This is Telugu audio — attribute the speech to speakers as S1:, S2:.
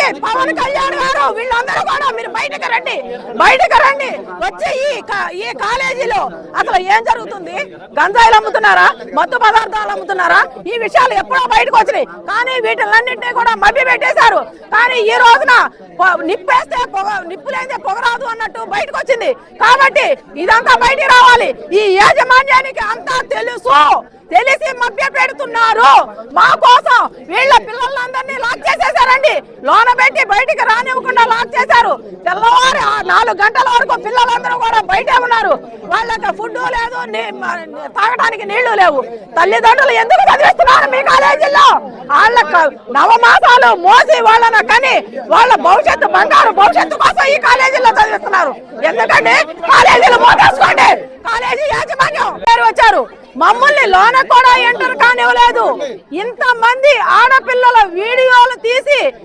S1: కాబట్టి పవన్ కళ్యాణ్ గారు వీళ్ళందరూ కూడా మీరు బయటకు రండి వచ్చి ఈ కాలేజీలో అసలు ఏం జరుగుతుంది? గంజాయిలు అమ్ముతున్నారా, మత్తు పదార్థాలు అమ్ముతున్నారా? ఈ విషయాలు ఎప్పుడో బయటకు వచ్చినాయి. కానీ వీటిలన్నింటినీ కూడా మభ్య పెట్టేశారు. కానీ ఈ రోజున నిప్పేస్తే నిప్పు లేదే పొగరాదు అన్నట్టు బయటకు వచ్చింది. కాబట్టి ఇదంతా బయటికి రావాలి. ఈ యాజమాన్యానికి అంతా తెలిసి మభ్య పెడుతున్నారు. మా కోసం వీళ్ళ పిల్లలందరినీ లాక్ చేసేసారండి. లోన పెట్టి బయటికి రానివ్వకుండా లాక్ చేశారు. తెల్లవారి 4 గంటల వరకు పిల్లలందరూ కూడా బయటే ఉన్నారు. వాళ్ళకి ఫుడ్ లేదు, తాగడానికి నీళ్లు లేవు. తల్లిదండ్రులు ఎందుకు చదివిస్తున్నారు మీ కాలేజీల్లో? వాళ్ళ నవమాసాలు మోసి వాళ్ళని కని వాళ్ళ భవిష్యత్తు, బంగారు భవిష్యత్తు కోసం ఈ కాలేజీల్లో చదివిస్తున్నారు. ఎందుకంటే కాలేజీలు మోసేసుకోండి. కాలేజీ యాజమాన్యం పేరు వచ్చారు, మమ్మల్ని లోన కూడా ఎంటర్ కానివ్వలేదు. ఇంతమంది ఆడపిల్లల వీడియోలు తీసి